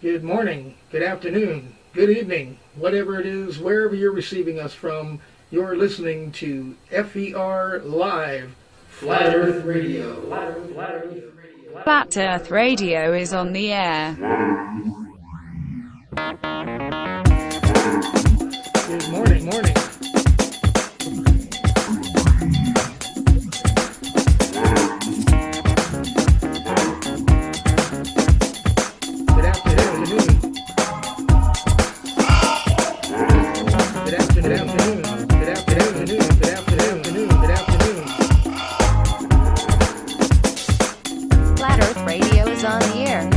Good morning, good afternoon, good evening, whatever it is, wherever you're receiving us from, you're listening to FER Live, Flat Earth Radio. Flat Earth Radio is on the air. Good morning. Flat Earth Radio is on the air.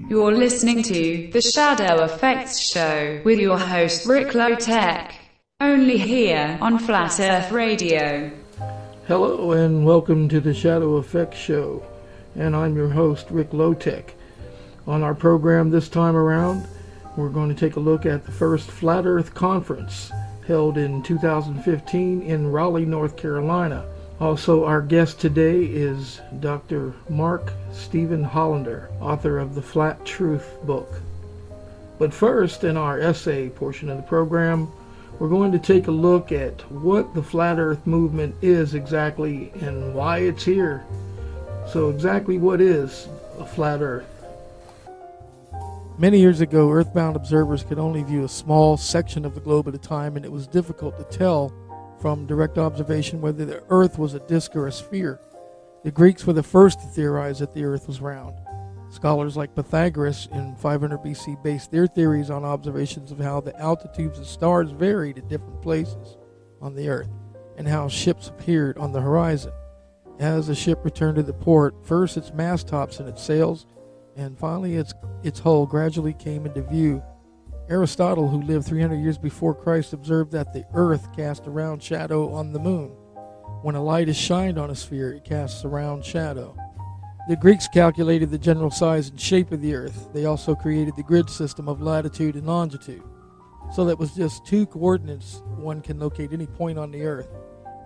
You're listening to the ShadowFX show with your host Rick Lowtech, only here on Flat Earth Radio. Hello and welcome to the ShadowFX show, and I'm your host Rick Lowtech. On our program this time around, we're going to take a look at the first Flat Earth Conference held in 2015 in Raleigh, North Carolina. Also, our guest today is Dr. Mark Stephen Hollander, author of the Flat Truth book. But first, in our essay portion of the program, we're going to take a look at what the Flat Earth movement is exactly and why it's here. So exactly what is a Flat Earth? Many years ago, Earthbound observers could only view a small section of the globe at a time, and it was difficult to tell from direct observation whether the Earth was a disk or a sphere. The Greeks were the first to theorize that the Earth was round. Scholars like Pythagoras in 500 BC based their theories on observations of how the altitudes of stars varied at different places on the Earth, and how ships appeared on the horizon. As the ship returned to the port, first its mast tops and its sails, and finally its hull gradually came into view. Aristotle, who lived 300 years before Christ, observed that the Earth cast a round shadow on the moon. When a light is shined on a sphere, it casts a round shadow. The Greeks calculated the general size and shape of the Earth. They also created the grid system of latitude and longitude. So that with just two coordinates, one can locate any point on the Earth.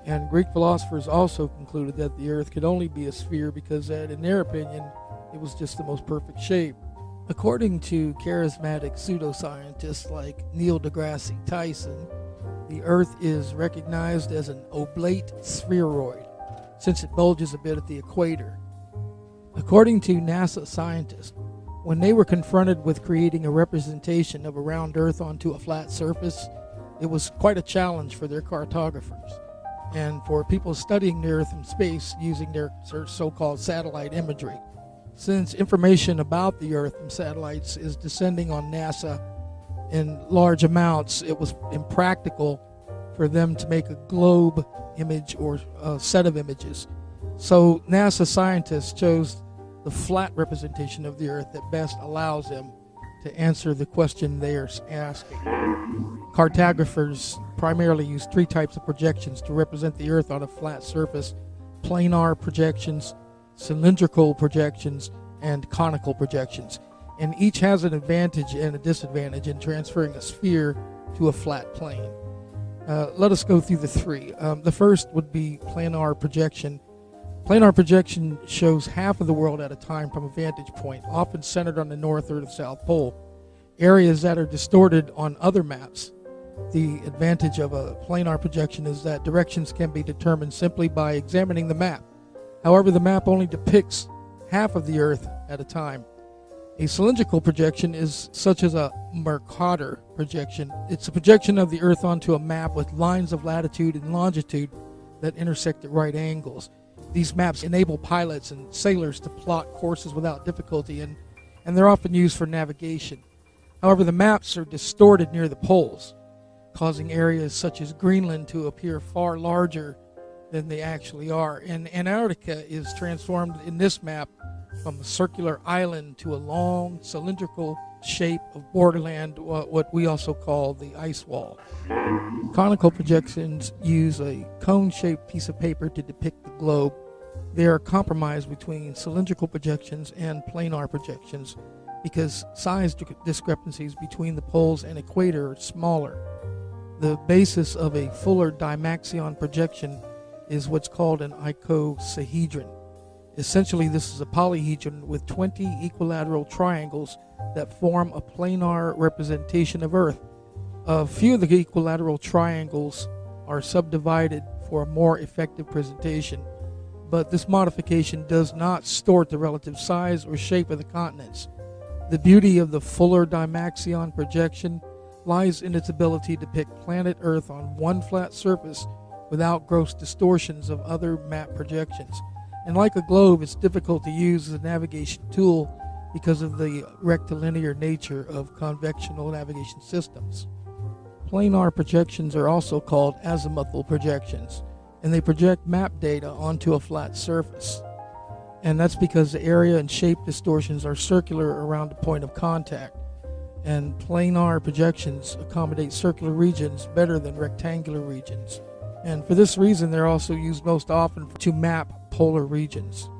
And Greek philosophers also concluded that the Earth could only be a sphere because that, in their opinion, it was just the most perfect shape. According to charismatic pseudoscientists like Neil deGrasse Tyson, the Earth is recognized as an oblate spheroid, since it bulges a bit at the equator. According to NASA scientists, when they were confronted with creating a representation of a round Earth onto a flat surface, it was quite a challenge for their cartographers and for people studying the Earth from space using their so-called satellite imagery. Since information about the Earth from satellites is descending on NASA in large amounts, it was impractical for them to make a globe image or a set of images. So NASA scientists chose the flat representation of the Earth that best allows them to answer the question they are asking. Cartographers primarily use three types of projections to represent the Earth on a flat surface: planar projections, cylindrical projections, and conical projections. And each has an advantage and a disadvantage in transferring a sphere to a flat plane. Let us go through the three. The first would be planar projection. Planar projection shows half of the world at a time from a vantage point, often centered on the North or the South Pole. Areas that are distorted on other maps. The advantage of a planar projection is that directions can be determined simply by examining the map. However, the map only depicts half of the Earth at a time. A cylindrical projection is such as a Mercator projection. It's a projection of the Earth onto a map with lines of latitude and longitude that intersect at right angles. These maps enable pilots and sailors to plot courses without difficulty, and they're often used for navigation. However, the maps are distorted near the poles, causing areas such as Greenland to appear far larger than they actually are. And Antarctica is transformed in this map from a circular island to a long cylindrical shape of borderland, what we also call the ice wall. Conical projections use a cone-shaped piece of paper to depict the globe. They are a compromise between cylindrical projections and planar projections because size discrepancies between the poles and equator are smaller. The basis of a fuller Dymaxion projection is what's called an icosahedron. Essentially, this is a polyhedron with 20 equilateral triangles that form a planar representation of Earth. A few of the equilateral triangles are subdivided for a more effective presentation, but this modification does not distort the relative size or shape of the continents. The beauty of the fuller Dymaxion projection lies in its ability to depict planet Earth on one flat surface without gross distortions of other map projections. And like a globe, it's difficult to use as a navigation tool because of the rectilinear nature of conventional navigation systems. Planar projections are also called azimuthal projections, and they project map data onto a flat surface. And that's because the area and shape distortions are circular around the point of contact, and planar projections accommodate circular regions better than rectangular regions. And for this reason, they're also used most often to map polar regions.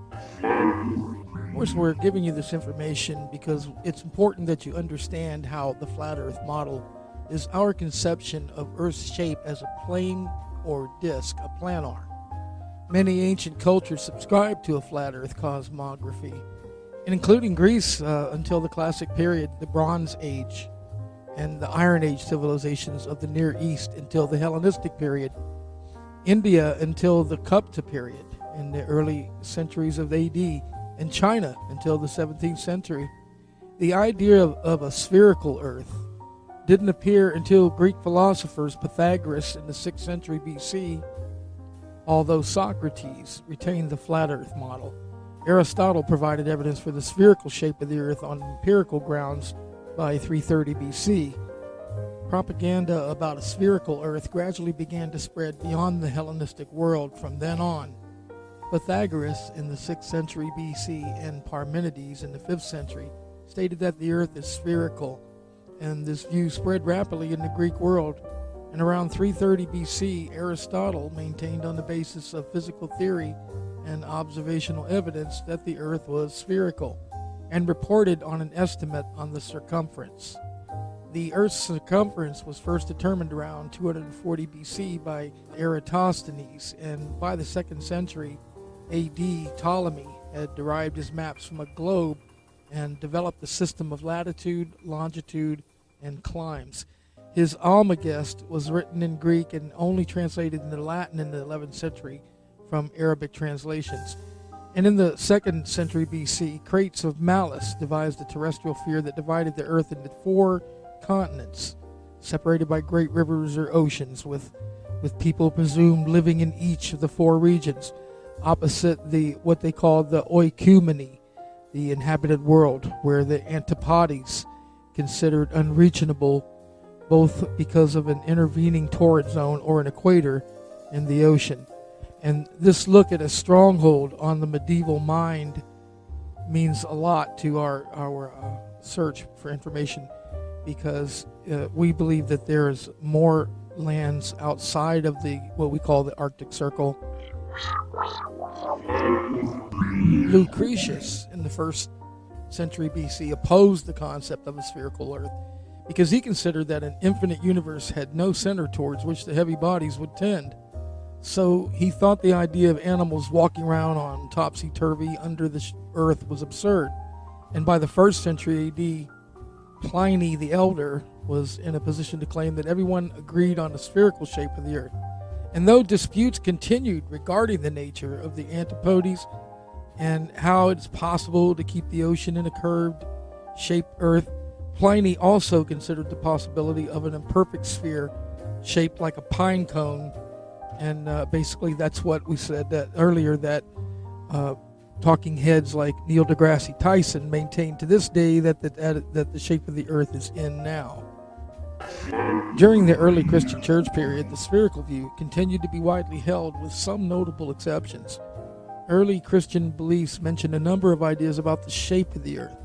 Of course, we're giving you this information because it's important that you understand how the flat Earth model is our conception of Earth's shape as a plane or disk, a planar. Many ancient cultures subscribed to a flat Earth cosmography, and including Greece until the Classic period, the Bronze Age, and the Iron Age civilizations of the Near East until the Hellenistic period, India until the Gupta period in the early centuries of AD, and China until the 17th century. The idea of a spherical Earth didn't appear until Greek philosophers Pythagoras in the 6th century BC, although Socrates retained the flat Earth model. Aristotle provided evidence for the spherical shape of the Earth on empirical grounds by 330 BC. Propaganda about a spherical Earth gradually began to spread beyond the Hellenistic world from then on. Pythagoras in the 6th century BC and Parmenides in the 5th century stated that the Earth is spherical, and this view spread rapidly in the Greek world. And around 330 BC, Aristotle maintained on the basis of physical theory and observational evidence that the Earth was spherical, and reported on an estimate on the circumference. The Earth's circumference was first determined around 240 BC by Eratosthenes, and by the 2nd century AD, Ptolemy had derived his maps from a globe and developed a system of latitude, longitude, and climes. His Almagest was written in Greek and only translated into Latin in the 11th century from Arabic translations. And in the 2nd century BC, Crates of Malus devised a terrestrial sphere that divided the Earth into 4 continents, separated by great rivers or oceans, with people presumed living in each of the 4 regions, opposite what they called the oikoumene, the inhabited world, where the antipodes considered unreachable, both because of an intervening torrid zone or an equator in the ocean. And this look at a stronghold on the medieval mind means a lot to our search for information, because we believe that there is more lands outside of what we call the Arctic Circle. Lucretius in the 1st century BC opposed the concept of a spherical Earth because he considered that an infinite universe had no center towards which the heavy bodies would tend. So he thought the idea of animals walking around on topsy-turvy under the Earth was absurd. And by the 1st century AD, Pliny the Elder was in a position to claim that everyone agreed on the spherical shape of the Earth. And though disputes continued regarding the nature of the antipodes and how it's possible to keep the ocean in a curved shaped Earth, Pliny also considered the possibility of an imperfect sphere shaped like a pine cone. And basically that's what we said earlier, that talking heads like Neil deGrasse Tyson maintain to this day that the shape of the Earth is in now. During the early Christian church period, the spherical view continued to be widely held, with some notable exceptions. Early Christian beliefs mention a number of ideas about the shape of the Earth.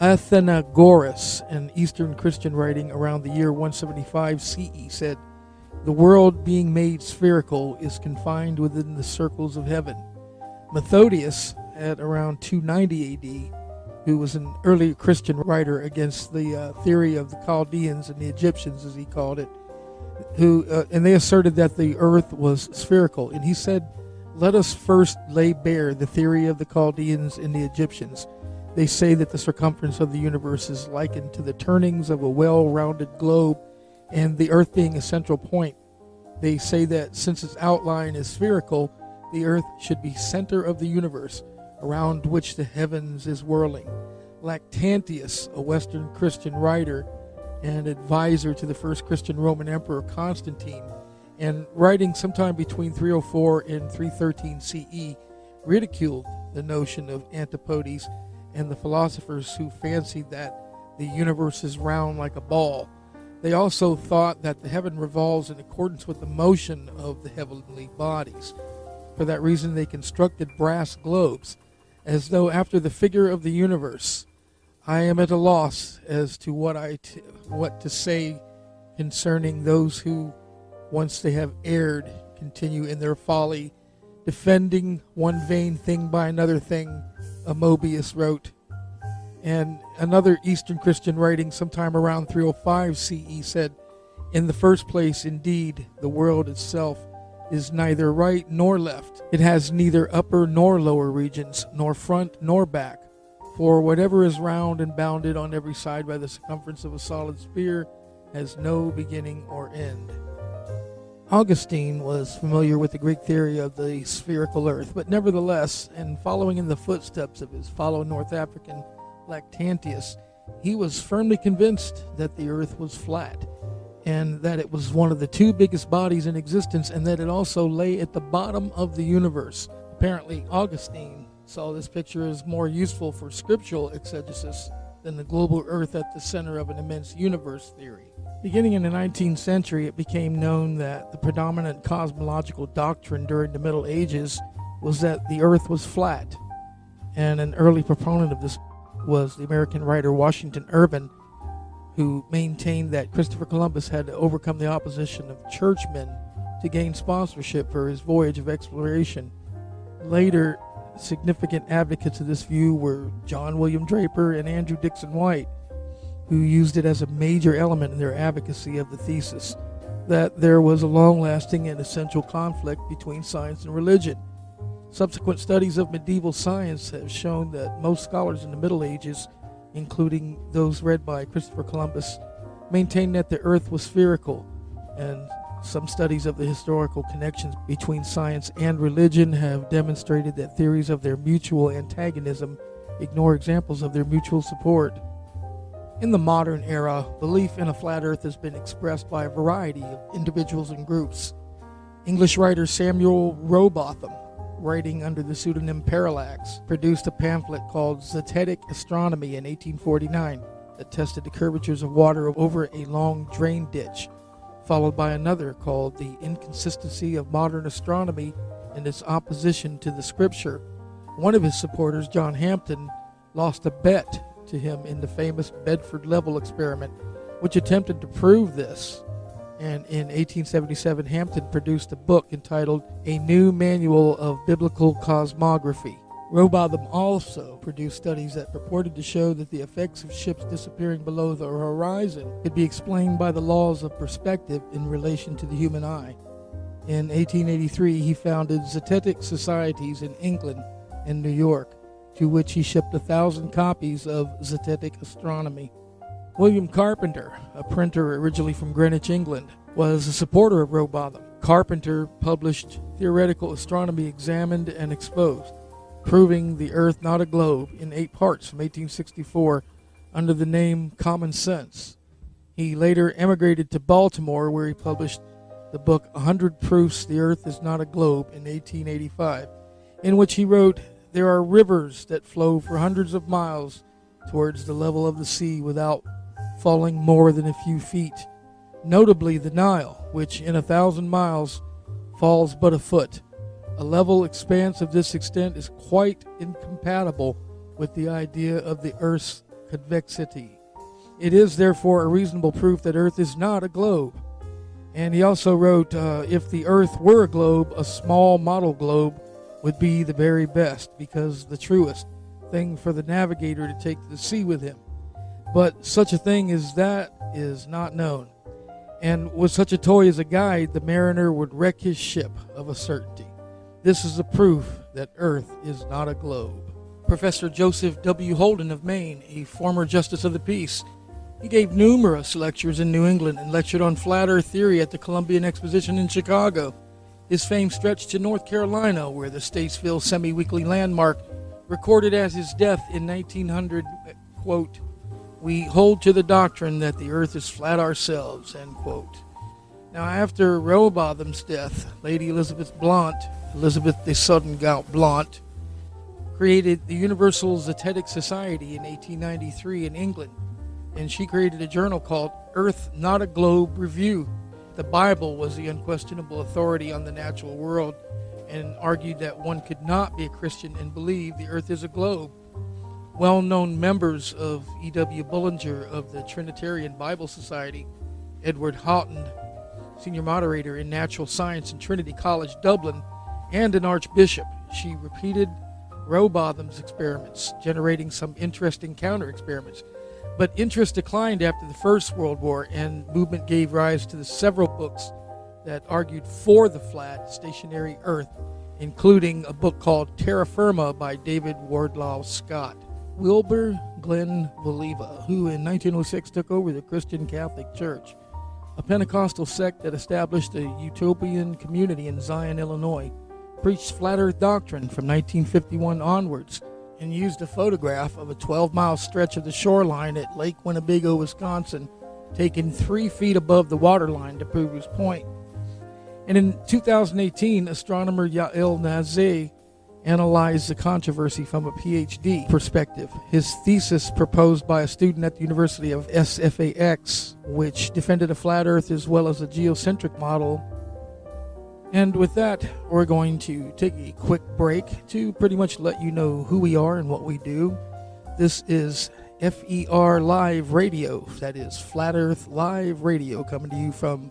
Athenagoras, an Eastern Christian writing around the year 175 CE, said, "The world being made spherical is confined within the circles of heaven." Methodius, at around 290 AD, who was an early Christian writer against the theory of the Chaldeans and the Egyptians, as he called it, and they asserted that the earth was spherical. And he said, let us first lay bare the theory of the Chaldeans and the Egyptians. They say that the circumference of the universe is likened to the turnings of a well-rounded globe, and the earth being a central point. They say that since its outline is spherical, the earth should be center of the universe, around which the heavens is whirling. Lactantius, a Western Christian writer and advisor to the first Christian Roman Emperor Constantine, and writing sometime between 304 and 313 CE, ridiculed the notion of antipodes and the philosophers who fancied that the universe is round like a ball. They also thought that the heaven revolves in accordance with the motion of the heavenly bodies. For that reason, they constructed brass globes, as though after the figure of the universe. I am at a loss as to what to say concerning those who, once they have erred, continue in their folly, defending one vain thing by another thing, a Mobius wrote. And another Eastern Christian writing sometime around 305 CE said, in the first place, indeed, the world itself is neither right nor left. It has neither upper nor lower regions, nor front nor back. For whatever is round and bounded on every side by the circumference of a solid sphere has no beginning or end. Augustine was familiar with the Greek theory of the spherical earth, but nevertheless, and following in the footsteps of his fellow North African Lactantius, he was firmly convinced that the earth was flat, and that it was one of the two biggest bodies in existence, and that it also lay at the bottom of the universe. Apparently, Augustine saw this picture as more useful for scriptural exegesis than the global earth at the center of an immense universe theory. Beginning in the 19th century, it became known that the predominant cosmological doctrine during the Middle Ages was that the earth was flat, and an early proponent of this was the American writer Washington Irving, who maintained that Christopher Columbus had to overcome the opposition of churchmen to gain sponsorship for his voyage of exploration. Later, significant advocates of this view were John William Draper and Andrew Dixon White, who used it as a major element in their advocacy of the thesis that there was a long-lasting and essential conflict between science and religion. Subsequent studies of medieval science have shown that most scholars in the Middle Ages, including those read by Christopher Columbus, maintained that the earth was spherical, and some studies of the historical connections between science and religion have demonstrated that theories of their mutual antagonism ignore examples of their mutual support. In the modern era, belief in a flat earth has been expressed by a variety of individuals and groups. English writer Samuel Rowbotham, writing under the pseudonym Parallax, produced a pamphlet called Zetetic Astronomy in 1849 that tested the curvatures of water over a long drain ditch, followed by another called The Inconsistency of Modern Astronomy and Its Opposition to the Scripture. One of his supporters, John Hampton, lost a bet to him in the famous Bedford Level experiment, which attempted to prove this. And in 1877, Hampton produced a book entitled A New Manual of Biblical Cosmography. Rowbotham also produced studies that purported to show that the effects of ships disappearing below the horizon could be explained by the laws of perspective in relation to the human eye. In 1883, he founded Zetetic Societies in England and New York, to which he shipped 1,000 copies of Zetetic Astronomy. William Carpenter, a printer originally from Greenwich, England, was a supporter of Rowbotham. Carpenter published Theoretical Astronomy Examined and Exposed, proving the Earth not a globe, in 8 parts from 1864 under the name Common Sense. He later emigrated to Baltimore, where he published the book 100 Proofs the Earth is Not a Globe in 1885, in which he wrote, "There are rivers that flow for hundreds of miles towards the level of the sea without falling more than a few feet, notably the Nile, which in 1,000 miles falls but a foot. A level expanse of this extent is quite incompatible with the idea of the Earth's convexity. It is therefore a reasonable proof that Earth is not a globe." And he also wrote, if the Earth were a globe, a small model globe would be the very best, because the truest thing for the navigator to take to the sea with him. But such a thing as that is not known. And with such a toy as a guide, the mariner would wreck his ship of a certainty. This is the proof that Earth is not a globe. Professor Joseph W. Holden of Maine, a former Justice of the Peace, he gave numerous lectures in New England and lectured on flat Earth theory at the Columbian Exposition in Chicago. His fame stretched to North Carolina, where the Statesville Semi-Weekly Landmark recorded as his death in 1900, quote, "We hold to the doctrine that the earth is flat ourselves," end quote. Now, after Rowbotham's death, Lady Elizabeth de Sudden-Gout Blount, created the Universal Zetetic Society in 1893 in England, and she created a journal called Earth Not a Globe Review. The Bible was the unquestionable authority on the natural world, and argued that one could not be a Christian and believe the earth is a globe. Well-known members of E.W. Bullinger of the Trinitarian Bible Society, Edward Houghton, senior moderator in natural science in Trinity College, Dublin, and an archbishop. She repeated Rowbotham's experiments, generating some interesting counter-experiments. But interest declined after the First World War, and movement gave rise to the several books that argued for the flat, stationary Earth, including a book called Terra Firma by David Wardlaw Scott. Wilbur Glenn Voliva, who in 1906 took over the Christian Catholic Church, a Pentecostal sect that established a utopian community in Zion, Illinois, preached flat Earth doctrine from 1951 onwards, and used a photograph of a 12-mile stretch of the shoreline at Lake Winnebago, Wisconsin, taken 3 feet above the waterline to prove his point. And in 2018, astronomer Yael Nazeh analyzed the controversy from a PhD perspective. His thesis, proposed by a student at the University of SFAX, which defended a flat Earth as well as a geocentric model. And with that, we're going to take a quick break to pretty much let you know who we are and what we do. This is FER Live Radio, that is Flat Earth Live Radio, coming to you from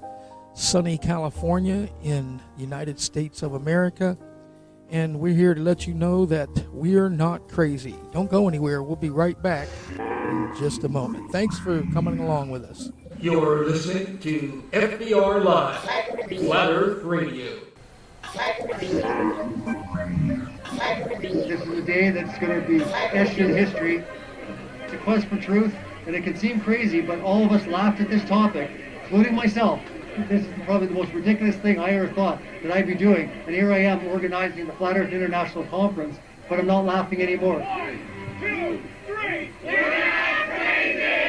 sunny California in the United States of America. And we're here to let you know that we're not crazy. Don't go anywhere. We'll be right back in just a moment. Thanks for coming along with us. You're listening to FDR Live, Flat Earth Radio. This is a day that's going to be etched in history. It's a quest for truth, and it can seem crazy, but all of us laughed at this topic, including myself. This is probably the most ridiculous thing I ever thought that I'd be doing, and here I am organizing the Flat Earth International Conference, but I'm not laughing anymore. 1, 2, 3, we're not crazy!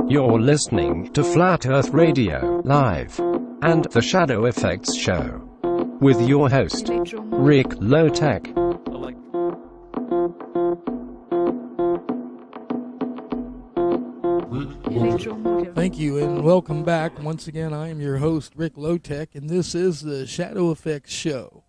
You're listening to Flat Earth Radio Live and the ShadowFX Show with your host, Rick Lowtech. Thank you and welcome back. Once again, I am your host, Rick Lowtech, and this is the ShadowFX Show.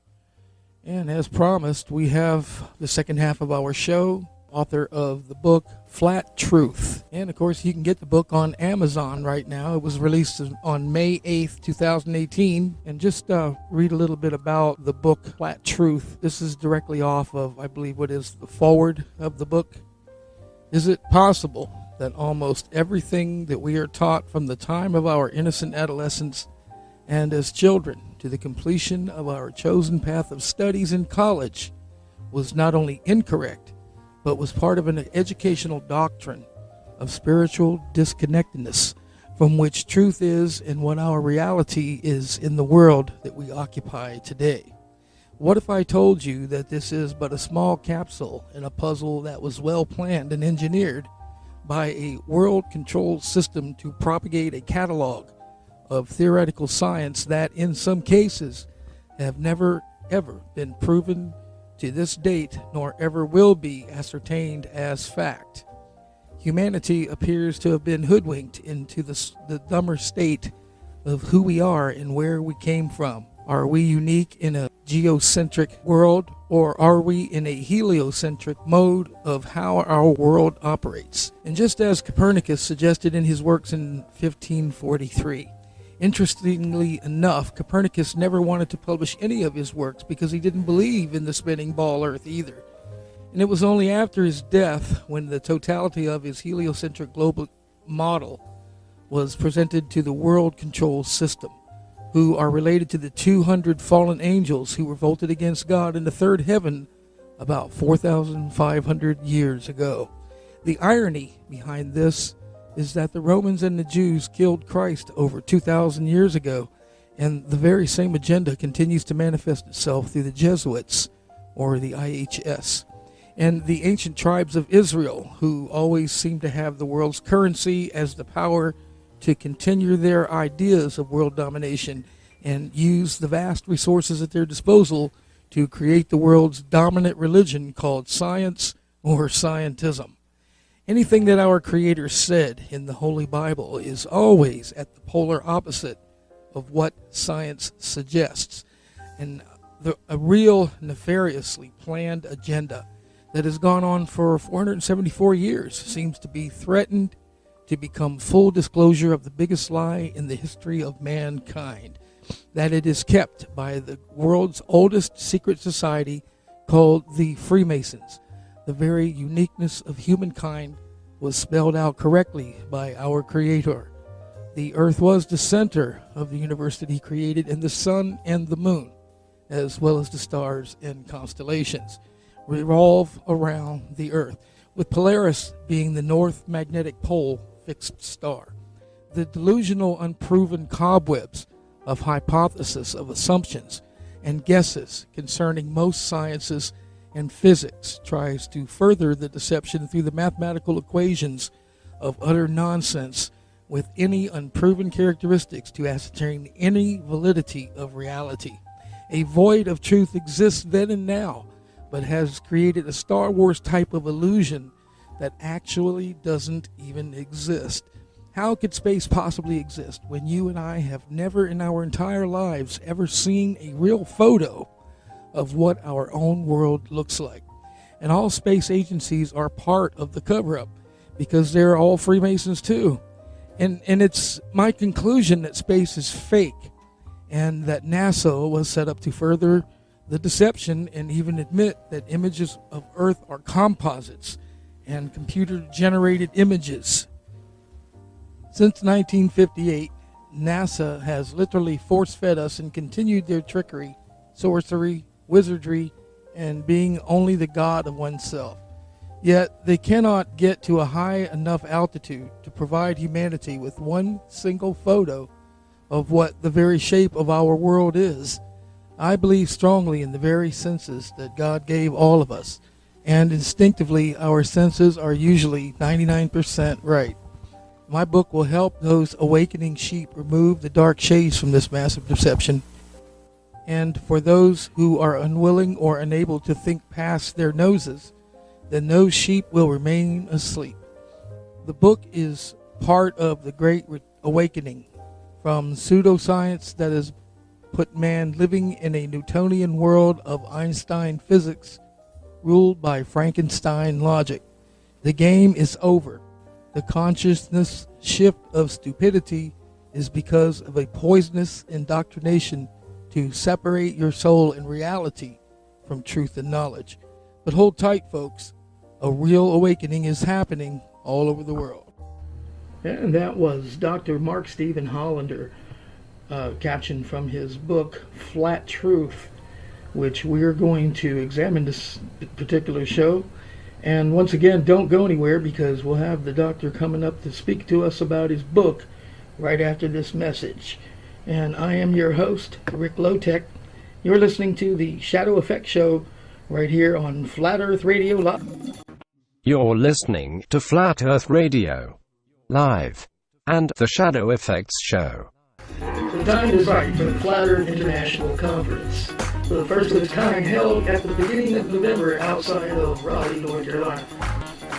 And as promised, we have the second half of our show, author of the book Flat Truth. And of course, you can get the book on Amazon right now. It was released on May 8th, 2018. And just read a little bit about the book Flat Truth. This is directly off of, I believe, what is the forward of the book. Is it possible that almost everything that we are taught from the time of our innocent adolescence and as children to the completion of our chosen path of studies in college was not only incorrect, but was part of an educational doctrine of spiritual disconnectedness from which truth is and what our reality is in the world that we occupy today? What if I told you that this is but a small capsule in a puzzle that was well planned and engineered by a world-controlled system to propagate a catalog of theoretical science that in some cases have never ever been proven to this date, nor ever will be ascertained as fact? Humanity appears to have been hoodwinked into the dumber state of who we are and where we came from. Are we unique in a geocentric world, or are we in a heliocentric mode of how our world operates? And just as Copernicus suggested in his works in 1543, Interestingly enough, Copernicus never wanted to publish any of his works because he didn't believe in the spinning ball Earth either. And it was only after his death, when the totality of his heliocentric global model was presented to the world control system, who are related to the 200 fallen angels who revolted against God in the third heaven about 4,500 years ago. The irony behind this is that the Romans and the Jews killed Christ over 2,000 years ago, and the very same agenda continues to manifest itself through the Jesuits, or the IHS, and the ancient tribes of Israel, who always seem to have the world's currency as the power to continue their ideas of world domination and use the vast resources at their disposal to create the world's dominant religion called science or scientism. Anything that our Creator said in the Holy Bible is always at the polar opposite of what science suggests, and a real nefariously planned agenda that has gone on for 474 years seems to be threatened to become full disclosure of the biggest lie in the history of mankind, that it is kept by the world's oldest secret society called the Freemasons. The very uniqueness of humankind was spelled out correctly by our Creator. The earth was the center of the universe that He created, and the sun and the moon, as well as the stars and constellations, revolve around the earth, with Polaris being the north magnetic pole fixed star. The delusional, unproven cobwebs of hypotheses, of assumptions and guesses concerning most sciences and physics tries to further the deception through the mathematical equations of utter nonsense with any unproven characteristics to ascertain any validity of reality. A void of truth exists then and now, but has created a Star Wars type of illusion that actually doesn't even exist. How could space possibly exist when you and I have never in our entire lives ever seen a real photo of what our own world looks like? And all space agencies are part of the cover-up because they're all Freemasons too. And it's my conclusion that space is fake and that NASA was set up to further the deception and even admit that images of Earth are composites and computer-generated images. Since 1958, NASA has literally force-fed us and continued their trickery, sorcery, wizardry, and being only the god of oneself. Yet they cannot get to a high enough altitude to provide humanity with one single photo of what the very shape of our world is. I believe strongly in the very senses that God gave all of us, and instinctively our senses are usually 99% right. My book will help those awakening sheep remove the dark shades from this massive deception. And for those who are unwilling or unable to think past their noses, then those sheep will remain asleep. The book is part of the Great Awakening, from pseudoscience that has put man living in a Newtonian world of Einstein physics ruled by Frankenstein logic. The game is over. The consciousness shift of stupidity is because of a poisonous indoctrination to separate your soul and reality from truth and knowledge. But hold tight, folks. A real awakening is happening all over the world. And that was Dr. Mark Stephen Hollander, captioned from his book, Flat Truth, which we're going to examine this particular show. And once again, don't go anywhere because we'll have the doctor coming up to speak to us about his book right after this message. And I am your host, Rick Lowtech. You're listening to the ShadowFX show right here on Flat Earth Radio Live. You're listening to Flat Earth Radio Live and the ShadowFX show. The time is right for the Flat Earth International Conference, the first of its kind held at the beginning of November outside of Raleigh, North Carolina.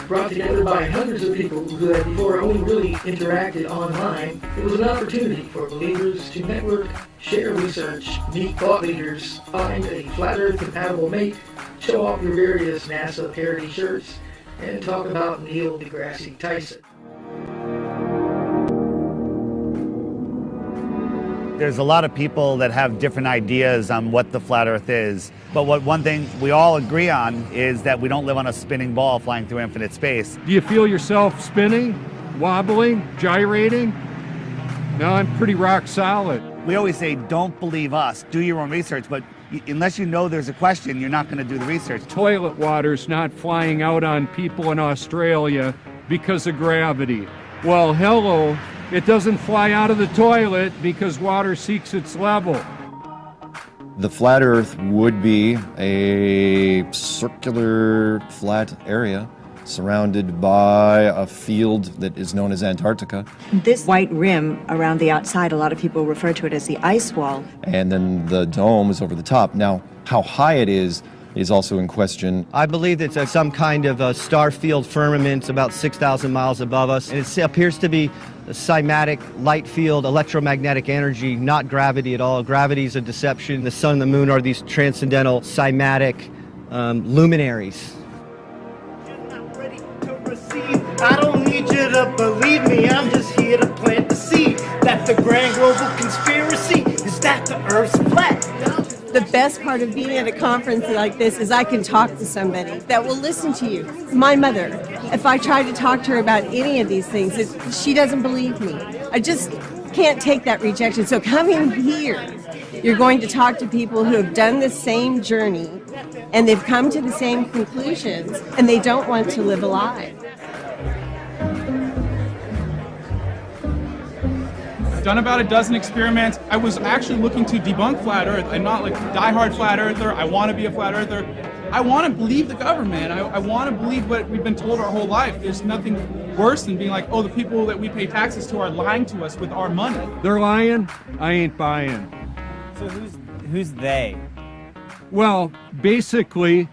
Brought together by hundreds of people who had before only really interacted online, it was an opportunity for believers to network, share research, meet thought leaders, find a Flat Earth compatible mate, show off your various NASA parody shirts, and talk about Neil deGrasse Tyson. There's a lot of people that have different ideas on what the flat Earth is. But one thing we all agree on is that we don't live on a spinning ball flying through infinite space. Do you feel yourself spinning, wobbling, gyrating? No, I'm pretty rock solid. We always say, don't believe us, do your own research, but unless you know there's a question, you're not going to do the research. Toilet water's not flying out on people in Australia because of gravity. Well, hello, it doesn't fly out of the toilet because water seeks its level. The flat Earth would be a circular flat area surrounded by a field that is known as Antarctica. This white rim around the outside, a lot of people refer to it as the ice wall. And then the dome is over the top. Now, how high it is also in question. I believe it's some kind of a star field firmament about 6,000 miles above us. And it appears to be a cymatic light field, electromagnetic energy, not gravity at all. Gravity is a deception. The sun and the moon are these transcendental cymatic luminaries. I don't need you to believe me, I'm just here to plant the seed that the grand global conspiracy is that the Earth's flat. The best part of being at a conference like this is I can talk to somebody that will listen to you. My mother, if I try to talk to her about any of these things, she doesn't believe me. I just can't take that rejection. So coming here, you're going to talk to people who have done the same journey and they've come to the same conclusions and they don't want to live a lie. Done about a dozen experiments. I was actually looking to debunk flat Earth. I'm not like a diehard flat earther. I want to be a flat earther. I want to believe the government. I want to believe what we've been told our whole life. There's nothing worse than being like, oh, the people that we pay taxes to are lying to us with our money. They're lying? I ain't buying. So who's they? Well, basically,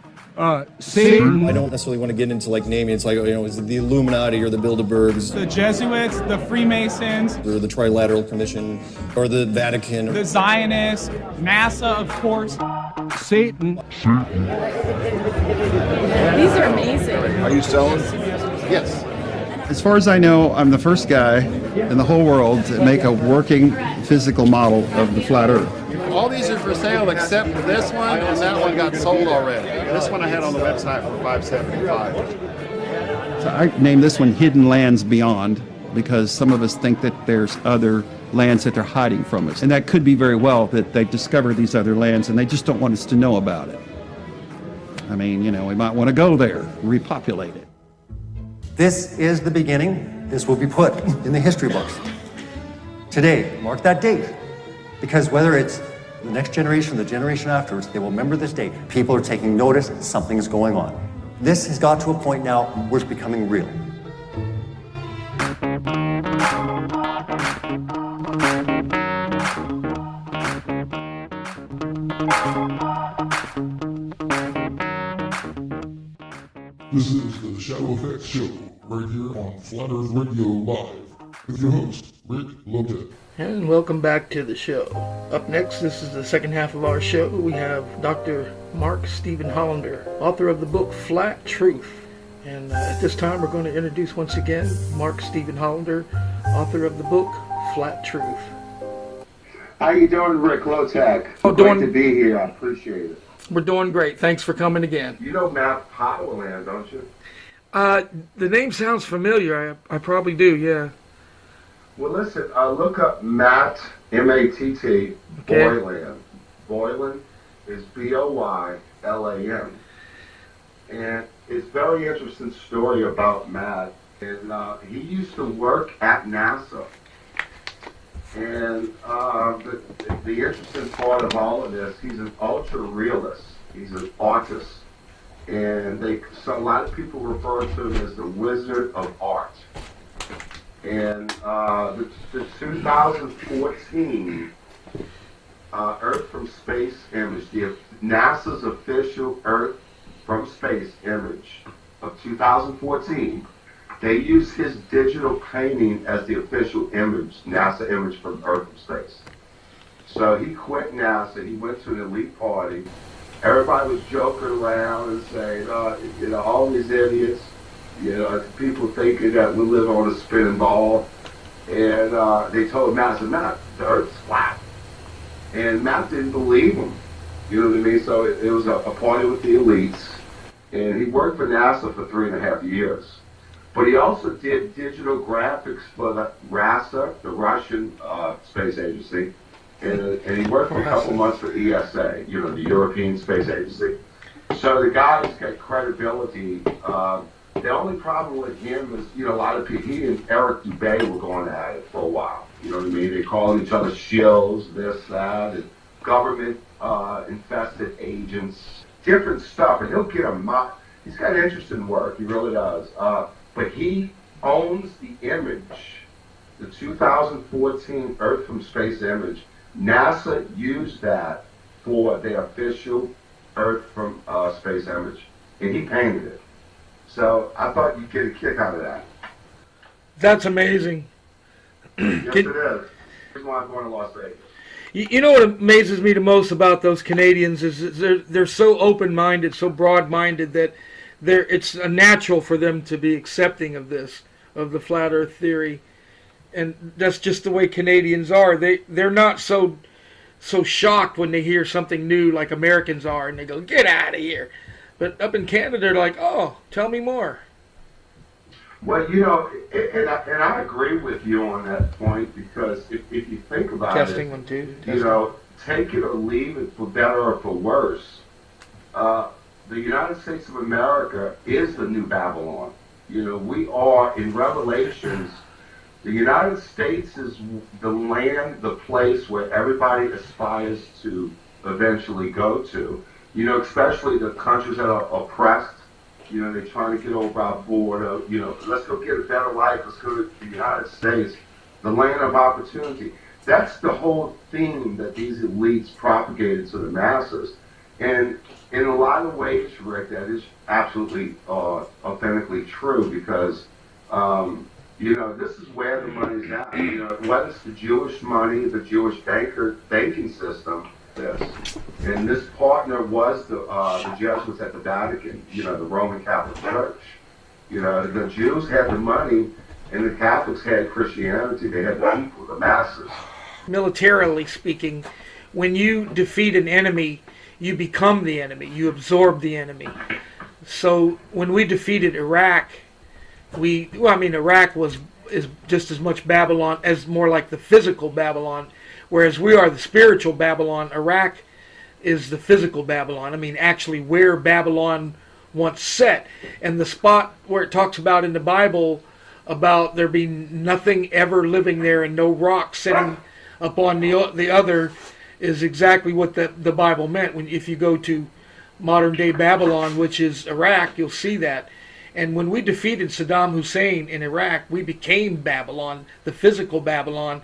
Satan. I don't necessarily want to get into like naming. It's like, is it the Illuminati or the Bilderbergs? The Jesuits, the Freemasons. Or the Trilateral Commission, or the Vatican. The Zionists, NASA, of course. Satan. These are amazing. Are you selling? Yes. As far as I know, I'm the first guy in the whole world to make a working physical model of the flat Earth. All these are for sale except for this one, and that one got sold already. This one I had on the website for $575. So I named this one Hidden Lands Beyond because some of us think that there's other lands that they're hiding from us. And that could be very well that they've discovered these other lands and they just don't want us to know about it. I mean, we might want to go there, repopulate it. This is the beginning. This will be put in the history books. Today, mark that date. Because whether it's the next generation or the generation afterwards, they will remember this date. People are taking notice, something is going on. This has got to a point now where it's becoming real. This is the ShadowFX show, right here on Flat Earth Radio Live, with your host, Rick Lopez. And welcome back to the show. Up next, this is the second half of our show. We have Dr. Mark Stephen Hollander, author of the book Flat Truth. And at this time, we're going to introduce once again Mark Stephen Hollander, author of the book Flat Truth. How you doing, Rick Lotech? Oh, Great to be here. I appreciate it. We're doing great. Thanks for coming again. You know Matt Powellland, don't you? The name sounds familiar. I probably do, yeah. Well, listen, look up Matt, M-A-T-T, Boylan. Boylan is B-O-Y-L-A-N. And it's a very interesting story about Matt. And he used to work at NASA. And the interesting part of all of this, he's an ultra-realist. He's an artist. And so a lot of people refer to him as the Wizard of Art. And the 2014 Earth from Space image, NASA's official Earth from Space image of 2014, they used his digital painting as the official image, NASA image from Earth from Space. So he quit NASA, he went to an elite party. Everybody was joking around and saying, all these idiots, people thinking that we live on a spinning ball. And they told NASA, the Earth's flat. And Matt didn't believe him. You know what I mean? So it was a party with the elites. And he worked for NASA for 3.5 years. But he also did digital graphics for the RASA, the Russian space agency. And he worked for a couple months for ESA, you know, the European Space Agency. So the guy's got credibility. The only problem with him is, you know, a lot of people, he and Eric Dubay were going at it for a while. You know what I mean? They called each other shills, this, that, and government infested agents, different stuff. And he'll get he's got interesting work, he really does. But he owns the image, the 2014 Earth from Space image. NASA used that for their official Earth from Space image, and he painted it. So I thought you'd get a kick out of that. That's amazing. Yes, it is. Here's why I'm going to Las Vegas. You know what amazes me the most about those Canadians is they're so open-minded, so broad-minded that it's natural for them to be accepting of this, of the flat Earth theory, and that's just the way Canadians are. They're not so shocked when they hear something new like Americans are, and they go, "Get out of here." But up in Canada, they're like, "Oh, tell me more." Well, you know, and I agree with you on that point, because if you think about Testing it, 1 2. you know, take it or leave it, for better or for worse. The United States of America is the new Babylon. You know, we are, in Revelations, the United States is the land, the place where everybody aspires to eventually go to. You know, especially the countries that are oppressed. You know, they're trying to get over our border. You know, let's go get a better life. Let's go to the United States, the land of opportunity. That's the whole theme that these elites propagated to the masses. And in a lot of ways, Rick, that is absolutely authentically true, because, you know, this is where the money's at. You know, whether it's the Jewish money, the Jewish banking system, and this partner was the Jesuits at the Vatican, you know, the Roman Catholic Church. You know, the Jews had the money, and the Catholics had Christianity. They had the people, the masses. Militarily speaking, when you defeat an enemy, you become the enemy. You absorb the enemy. So when we defeated Iraq, Iraq is just as much Babylon as more like the physical Babylon. Whereas we are the spiritual Babylon, Iraq is the physical Babylon. I mean, actually where Babylon once set. And the spot where it talks about in the Bible about there being nothing ever living there and no rock setting upon the other is exactly what the Bible meant. If you go to modern day Babylon, which is Iraq, you'll see that. And when we defeated Saddam Hussein in Iraq, we became Babylon, the physical Babylon.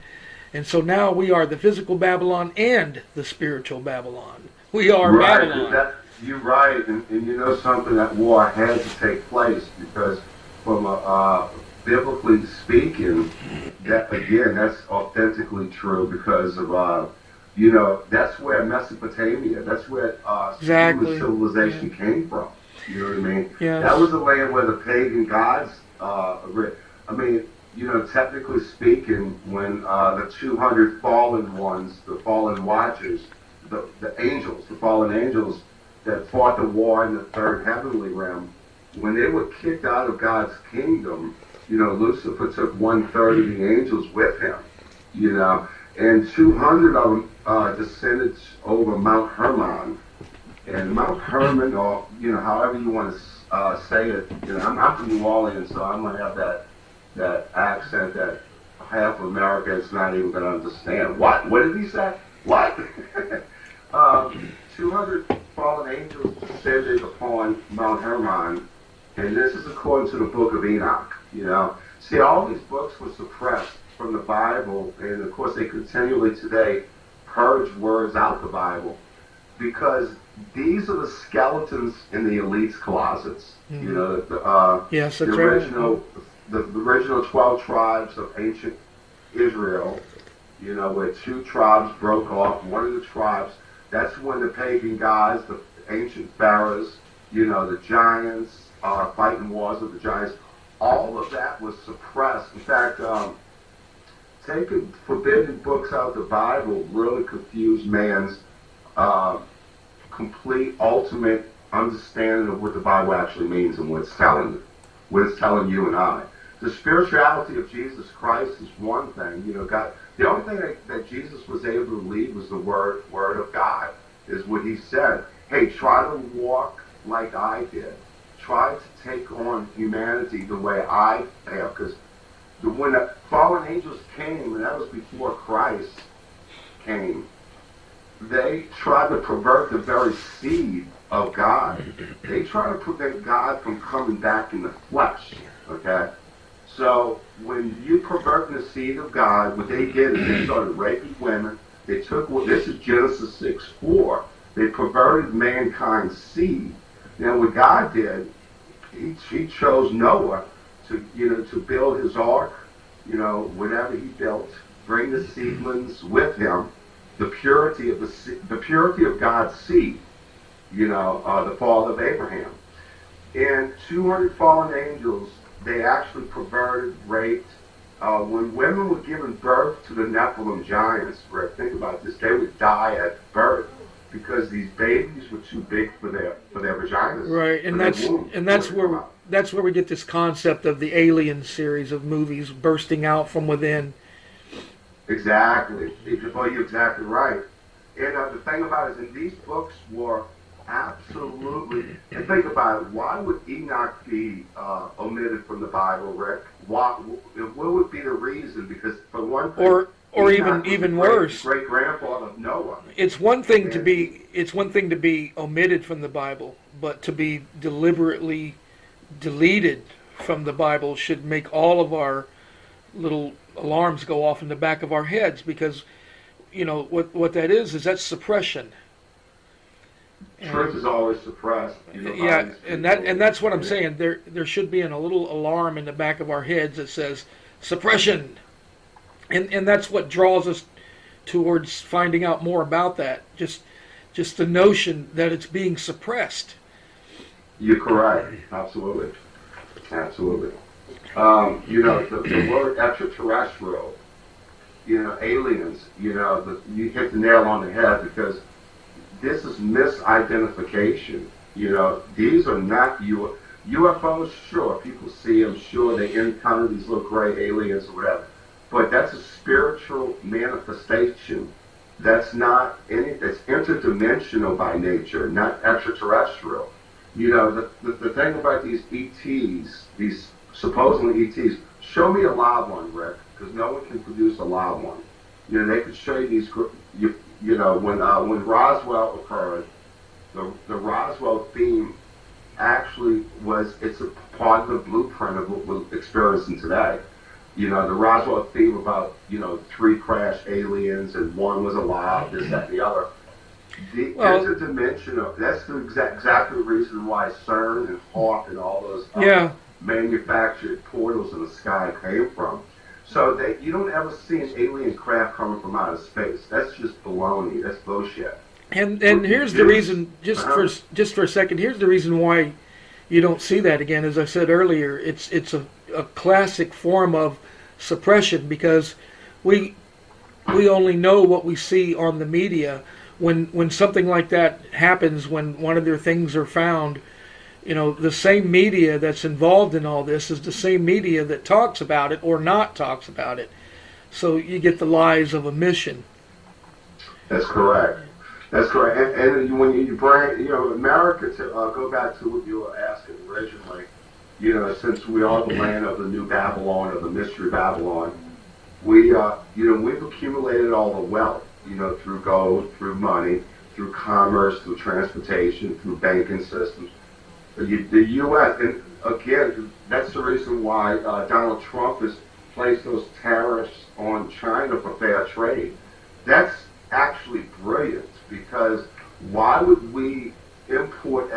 And so now we are the physical Babylon and the spiritual Babylon. We are right, Babylon. You're right, and you know something, that war had to take place, because from biblically speaking, that again, that's authentically true, because of you know, that's where Mesopotamia, that's where human civilization came from. You know what I mean? Yes. That was the land where the pagan gods. I mean, you know, technically speaking, when the 200 fallen ones, the fallen watchers, the angels, the fallen angels that fought the war in the third heavenly realm, when they were kicked out of God's kingdom, you know, Lucifer took 1/3 of the angels with him, you know, and 200 of them descended over Mount Hermon. And Mount Hermon, or, you know, however you want to say it, you know, I'm from New Orleans, so I'm going to have that accent that half of America is not even going to understand. What did he say? What? 200 fallen angels descended upon Mount Hermon, and this is according to the book of Enoch, you know. See, all these books were suppressed from the Bible, and of course they continually today purge words out the Bible, because these are the skeletons in the elites' closets. You know, yes, the original, the original 12 tribes of ancient Israel, you know, where 2 tribes broke off. One of the tribes, that's when the pagan gods, the ancient pharaohs, you know, the giants, fighting wars with the giants, all of that was suppressed. In fact, taking forbidden books out of the Bible really confused man's complete, ultimate understanding of what the Bible actually means and what it's telling you and I. The spirituality of Jesus Christ is one thing. You know, God. The only thing that Jesus was able to lead was the word of God, is what he said. Hey, try to walk like I did. Try to take on humanity the way I have. Because when the fallen angels came, and that was before Christ came, they tried to pervert the very seed of God. They tried to prevent God from coming back in the flesh, okay? So when you pervert the seed of God, what they did is they started raping women. They took, this is Genesis 6:4. They perverted mankind's seed. Now what God did, he chose Noah to build his ark, whatever he built, bring the seedlings with him, the purity of God's seed, the father of Abraham. And 200 fallen angels, they actually perverted, raped. When women were giving birth to the Nephilim giants, Rick, think about this, they would die at birth because these babies were too big for their vaginas. Right, and that's where we get this concept of the Alien series of movies bursting out from within. Exactly. Well, you're exactly right. And the thing about it is, and these books were absolutely, and think about it, why would Enoch be omitted from the Bible, Rick? What would be the reason? Because for one thing, or Enoch even was worse, great grandfather of Noah. It's one thing to be omitted from the Bible, but to be deliberately deleted from the Bible should make all of our little alarms go off in the back of our heads, because what that is that's suppression. Truth is always suppressed. Yeah, and that's what I'm saying. There should be a little alarm in the back of our heads that says suppression, and that's what draws us towards finding out more about that. Just the notion that it's being suppressed. You're correct. Absolutely. The word extraterrestrial, aliens, you hit the nail on the head, because this is misidentification. These are not UFOs. Sure, people see them. Sure, they encounter these little gray aliens or whatever. But that's a spiritual manifestation. That's not it's interdimensional by nature, not extraterrestrial. The thing about these ETs, these supposedly ETs, show me a live one, Rick, because no one can produce a live one. They could show you these. When Roswell occurred, the Roswell theme actually it's a part of the blueprint of what we're experiencing today. The Roswell theme about 3 crashed aliens and 1 was alive, this, that, and the other. The interdimensional. That's exactly the reason why CERN and Hawk and all those manufactured portals in the sky came from. So you don't ever see an alien craft coming from outer space. That's just baloney. That's bullshit. And here's the reason. Just for a second. Here's the reason why you don't see that again. As I said earlier, it's a classic form of suppression, because we only know what we see on the media. When something like that happens, when one of their things are found, the same media that's involved in all this is the same media that talks about it or not talks about it. So you get the lies of omission. That's correct. And when you bring, America, to go back to what you were asking originally, since we are the land of the new Babylon, of the mystery Babylon, we've accumulated all the wealth, through gold, through money, through commerce, through transportation, through banking systems. The U.S., and again, that's the reason why Donald Trump has placed those tariffs on China for fair trade. That's actually brilliant, because why would we export,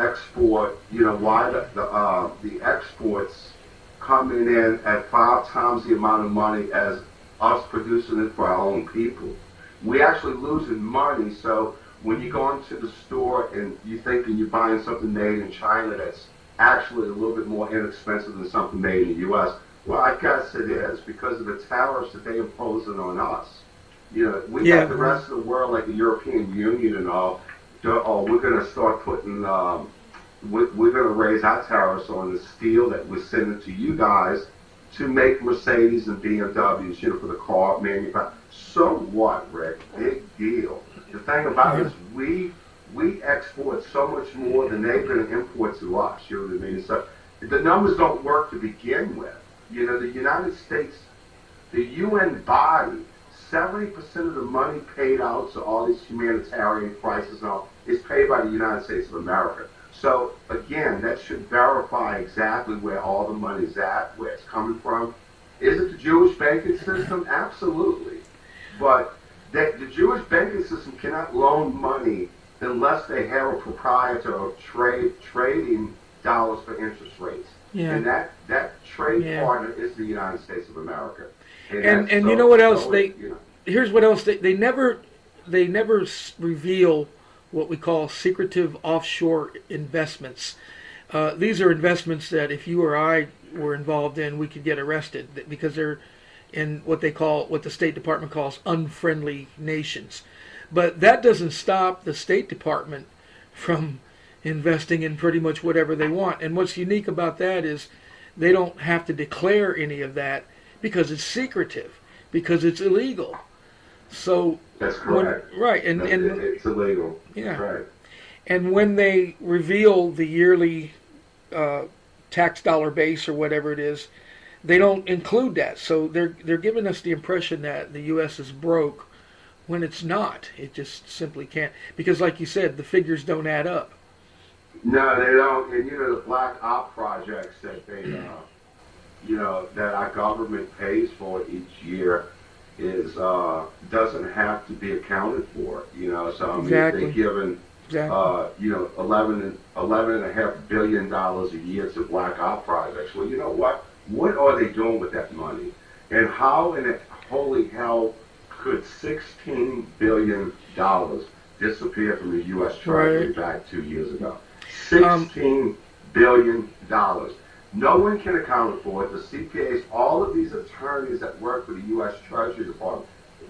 why the exports coming in at 5 times the amount of money as us producing it for our own people? We actually losing money. So when you go into the store and you thinking you're buying something made in China that's actually a little bit more inexpensive than something made in the U.S., Well, I guess it is because of the tariffs that they imposing on us. We got the rest of the world, like the European Union and all. We're going to start putting, we're going to raise our tariffs on the steel that we're sending to you guys to make Mercedes and BMWs, for the car manufacturer. So what, Rick? Big deal. The thing about it is we export so much more than they're going to import to us. You know what I mean? So the numbers don't work to begin with. The United States, the UN body, 70% of the money paid out to all these humanitarian crises and all is paid by the United States of America. So again, that should verify exactly where all the money's at, where it's coming from. Is it the Jewish banking system? Absolutely. But the Jewish banking system cannot loan money unless they have a proprietor of trading dollars for interest rates. Yeah. And that trade partner is the United States of America. And you know what else here's what else they never reveal what we call secretive offshore investments. These are investments that if you or I were involved in, we could get arrested because they're in what the State Department calls unfriendly nations. But that doesn't stop the State Department from investing in pretty much whatever they want. And what's unique about that is they don't have to declare any of that because it's secretive, because it's illegal. So that's correct. Right, and it's illegal. Yeah. Right. And when they reveal the yearly tax dollar base or whatever it is, they don't include that. So they're giving us the impression that the U.S. is broke when it's not. It just simply can't, because like you said, the figures don't add up. No, they don't. And the black op projects that they, that our government pays for each year is doesn't have to be accounted for. So I mean, exactly. They're given, $11.5 billion a year to black op projects. Well, you know what? What are they doing with that money? And how in the holy hell could $16 billion disappear from the U.S. Treasury back 2 years ago? $16 billion. No one can account for it. The CPAs, all of these attorneys that work for the U.S. Treasury Department,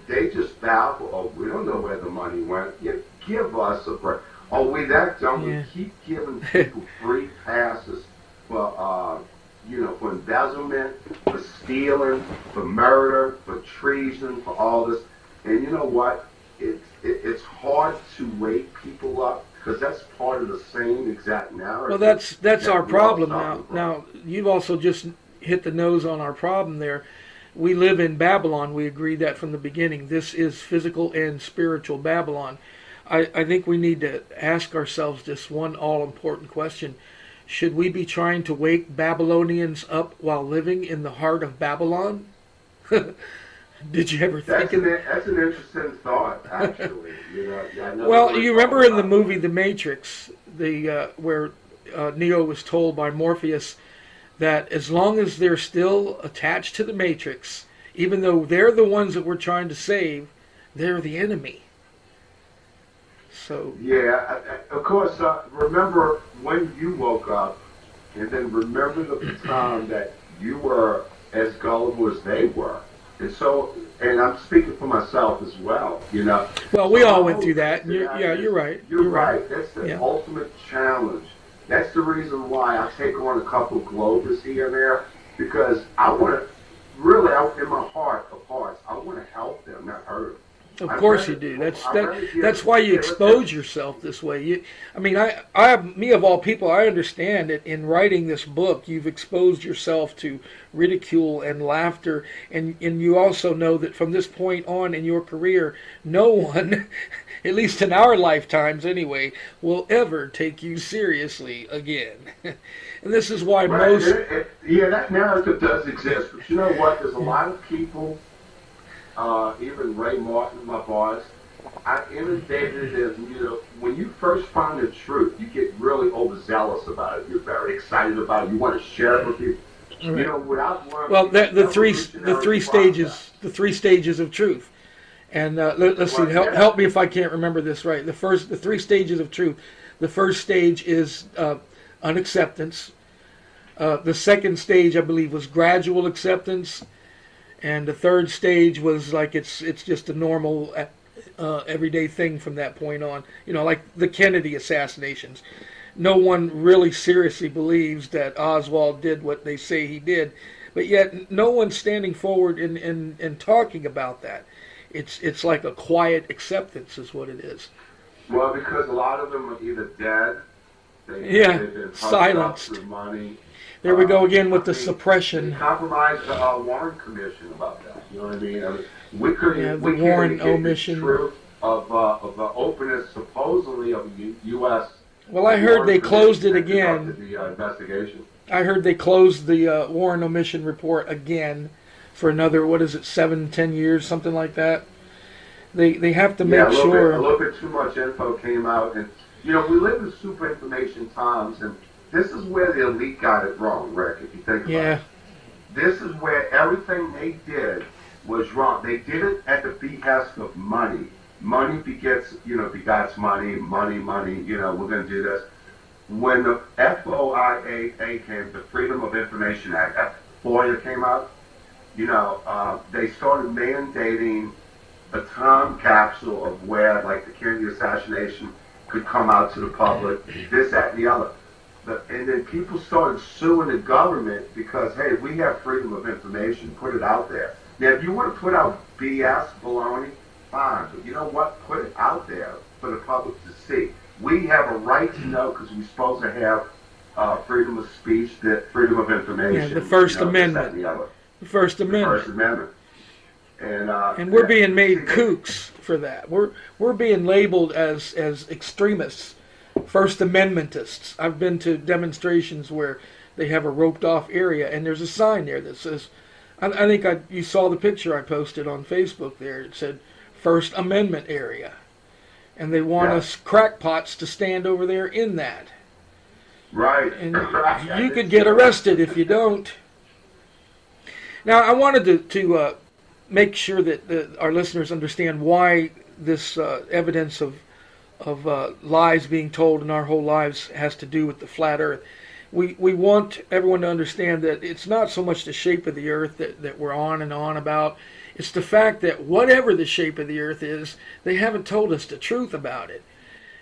they just baffle. Oh, we don't know where the money went. Give us a break. Are we that dumb? We keep giving people free passes for, for embezzlement, for stealing, for murder, for treason, for all this. And you know what? It's hard to wake people up, because that's part of the same exact narrative. Well, that's our problem now. Now, you've also just hit the nose on our problem there. We live in Babylon. We agreed that from the beginning. This is physical and spiritual Babylon. I think we need to ask ourselves this one all-important question. Should we be trying to wake Babylonians up while living in the heart of Babylon? Did you ever think of that? That's an interesting thought, actually. Well, you remember in the movie The Matrix, where Neo was told by Morpheus that as long as they're still attached to the Matrix, even though they're the ones that we're trying to save, they're the enemy. So yeah, of course. Remember when you woke up, and then remember the time that you were as gullible as they were. And so, and I'm speaking for myself as well, Well, we all went through that. You're right. You're right. That's the ultimate challenge. That's the reason why I take on a couple of Globers here and there, because I want to, really, in my heart of hearts, I want to help them, not hurt them. Of course you do. That's why you expose yourself this way. Me of all people, I understand that in writing this book, you've exposed yourself to ridicule and laughter, and you also know that from this point on in your career, no one, at least in our lifetimes anyway, will ever take you seriously again. And this is why most... that narrative does exist, but you know what? There's a lot of people... even Ray Martin, my boss, I inundated him. When you first find the truth, you get really overzealous about it. You're very excited about it. You want to share it with people. Right. Without learning. Well, the three stages of truth. And let's see. Help me if I can't remember this right. The three stages of truth. The first stage is unacceptance. The second stage, I believe, was gradual acceptance, and the third stage was like it's just a normal, everyday thing from that point on. You know, like the Kennedy assassinations. No one really seriously believes that Oswald did what they say he did, but yet no one's standing forward and talking about that. It's like a quiet acceptance is what it is. Well, because a lot of them are either dead, they've been silenced. Through money. There we go again with the suppression. They compromised the Warren Commission about that. You know what I mean? We couldn't. The Warren omission. The truth of the openness, supposedly, of the U.S. Well, I heard they closed it again. The investigation. I heard they closed the Warren omission report again for another, 7-10 years, something like that. They have to make sure. A little bit too much info came out, and you know we live in super information times, and this is where the elite got it wrong, Rick. If you think about it, this is where everything they did was wrong. They did it at the behest of money. Money begots money. Money. You know, we're going to do this. When the FOIA came, the Freedom of Information Act, FOIA came out, you know, they started mandating a time capsule of where, like, the Kennedy assassination could come out to the public, this, that, and the other. And then people started suing the government because, hey, we have freedom of information, put it out there. Now, if you want to put out BS, baloney, fine, but you know what? Put it out there for the public to see. We have a right to know because we're supposed to have freedom of speech, freedom of information. Yeah, the First Amendment. The First Amendment. First Amendment. And we're being made kooks for that. We're being labeled as extremists, First Amendmentists. I've been to demonstrations where they have a roped off area, and there's a sign there that says, I think you saw the picture I posted on Facebook there. It said First Amendment area. And they want us crackpots to stand over there in that. Right. And you could get arrested if you don't. Now, I wanted to make sure that our listeners understand why this evidence of lies being told in our whole lives has to do with the flat earth. We want everyone to understand that it's not so much the shape of the earth that we're on and on about. It's the fact that whatever the shape of the earth is, they haven't told us the truth about it.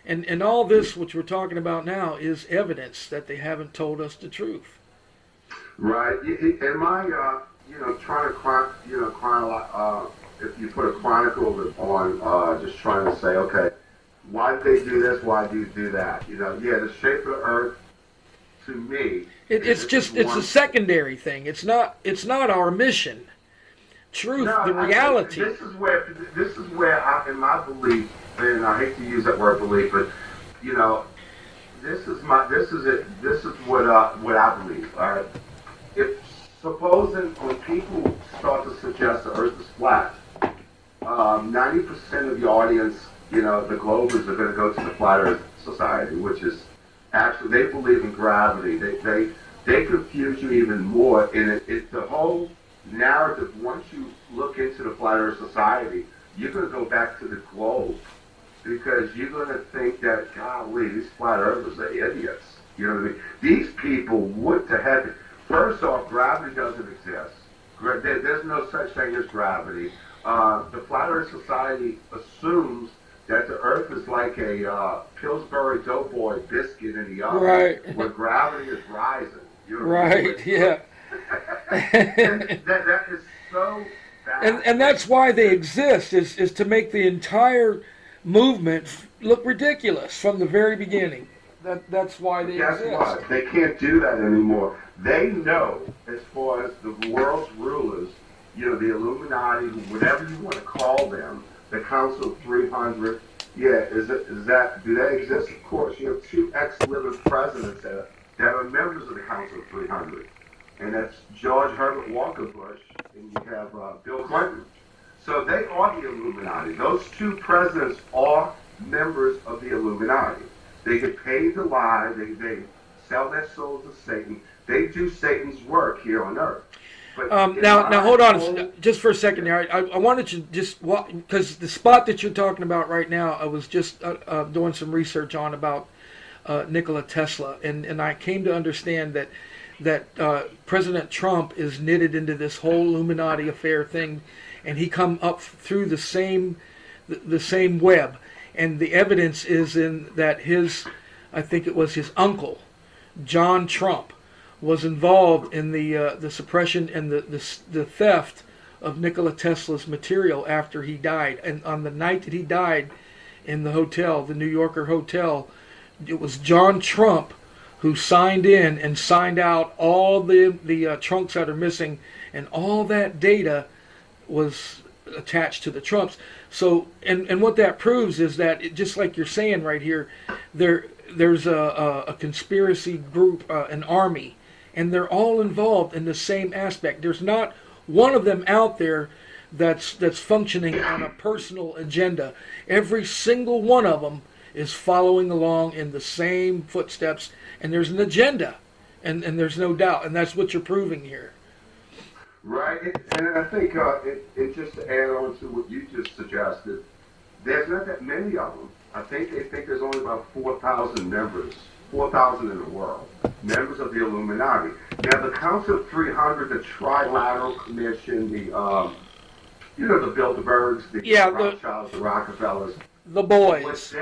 And all this, which we're talking about now, is evidence that they haven't told us the truth. Right. Am I, trying to, if you put a chronicle on, just trying to say, okay, why did they do this? Why do you do that? You know, the shape of the earth, to me, it's a secondary thing. It's not our mission. Truth, the reality. This is where I, in my belief, and I hate to use that word belief, but you know, this is what I believe. All right, if supposing when people start to suggest the Earth is flat, 90% of the audience, you know, the Globers are going to go to the Flat Earth Society, which is actually they believe in gravity. They confuse you even more, and it's the whole narrative. Once you look into the Flat Earth Society, you're going to go back to the globe because you're going to think that, golly, these flat earthers are idiots. You know what I mean? These people, what the heck? First off, gravity doesn't exist. There's no such thing as gravity. The Flat Earth Society assumes that the Earth is like a Pillsbury Doughboy biscuit in the oven, right, where gravity is rising. You know right, yeah. And that is so bad. And that's why they exist, is to make the entire movement look ridiculous from the very beginning. That's why they exist. Guess what? They can't do that anymore. They know, as far as the world's rulers, you know, the Illuminati, whatever you want to call them, the Council of 300, do they exist? Of course. You have two ex-living presidents that are members of the Council of 300. And that's George Herbert Walker Bush, and you have Bill Clinton. So they are the Illuminati. Those two presidents are members of the Illuminati. They get paid to lie. They sell their souls to Satan. They do Satan's work here on earth. Now hold on just for a second there. I wanted to just, because the spot that you're talking about right now, I was just doing some research on about Nikola Tesla, and I came to understand that that President Trump is knitted into this whole Illuminati affair thing, and he come up through the same web. And the evidence is in that I think it was his uncle, John Trump, was involved in the suppression and the theft of Nikola Tesla's material after he died. And on the night that he died in the hotel, the New Yorker hotel, it was John Trump who signed in and signed out all the trunks that are missing, and all that data was attached to the Trumps. So, and what that proves is that, just like you're saying right here, there's a conspiracy group, an army, and they're all involved in the same aspect. There's not one of them out there that's functioning on a personal agenda. Every single one of them is following along in the same footsteps, and there's an agenda, and there's no doubt, and that's what you're proving here. Right, and I think, and just to add on to what you just suggested, there's not that many of them. I think they think there's only about 4,000 members, 4,000 in the world, members of the Illuminati. Now, the Council of 300, the Trilateral Commission, the Bilderbergs, the Rothschilds, the Rockefellers, the boys,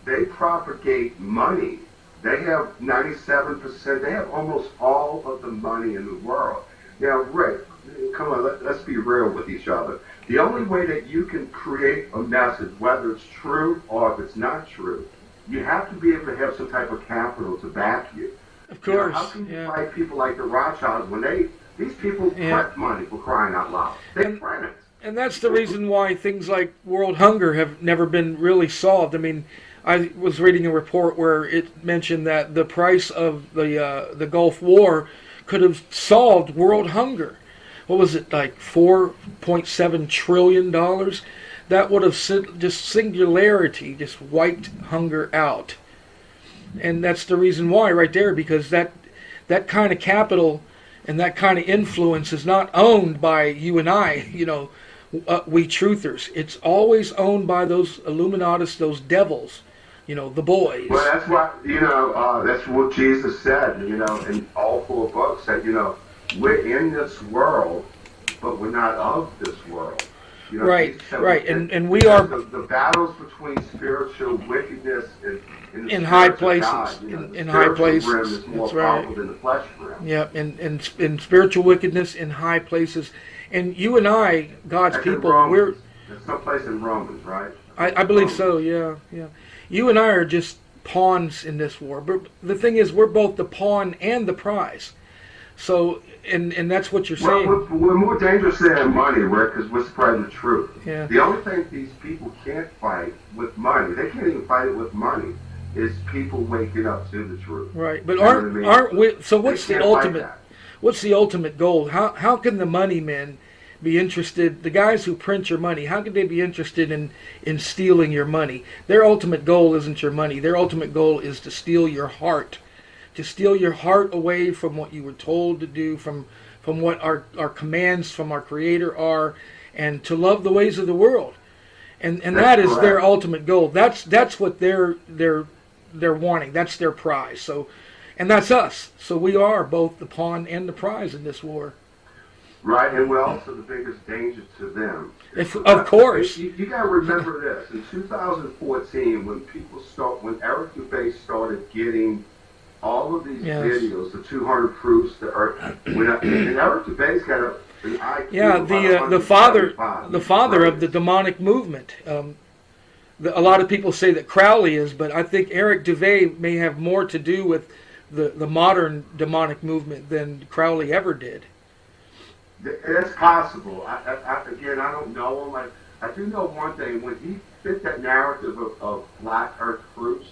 they propagate money. They have 97%. They have almost all of the money in the world. Now, Rick, come on, let's be real with each other. The only way that you can create a message, whether it's true or if it's not true, you have to be able to have some type of capital to back you. Of course. How can you fight people like the Rothschilds when these people print money, for crying out loud? They print it. And that's the reason why things like world hunger have never been really solved. I mean, I was reading a report where it mentioned that the price of the Gulf War could have solved world hunger. What was it, like $4.7 trillion? That would have just singularity, just wiped hunger out. And that's the reason why right there, because that kind of capital and that kind of influence is not owned by you and I, we truthers. It's always owned by those Illuminatis, those devils, the boys. Well, that's what, that's what Jesus said, in all four books, that, we're in this world, but we're not of this world. Right. And we are the battles between spiritual wickedness in high places. In high places. Is more That's right. powerful than the flesh realm. Yeah, and spiritual wickedness in high places. And you and I, God's That's people, we're... There's someplace in Romans, right? I believe so, yeah. You and I are just pawns in this war. But the thing is, we're both the pawn and the prize. So, and that's what you're saying. We're more dangerous than money, Rick, because we're spreading the truth. Yeah. The only thing these people can't fight with money, they can't even fight it with money, is people waking up to the truth. Right, but aren't we? So what's the ultimate? What's the ultimate goal? How can the money men be interested? The guys who print your money, how can they be interested in stealing your money? Their ultimate goal isn't your money. Their ultimate goal is to steal your heart. To steal your heart away from what you were told to do, from what our commands from our Creator are, and to love the ways of the world, and that is their ultimate goal. That's what they're wanting. That's their prize. So, and that's us. So we are both the pawn and the prize in this war. Right, and we're also the biggest danger to them. Of course. You got to remember this. In 2014, when Eric Dubay started getting all of these videos, the 200 proofs, and Eric Dubay's got an IQ. Yeah, the father of the demonic movement. A lot of people say that Crowley is, but I think Eric Dubay may have more to do with the modern demonic movement than Crowley ever did. It's possible. Again, I don't know him. I do know one thing. When he fit that narrative of flat Earth proofs,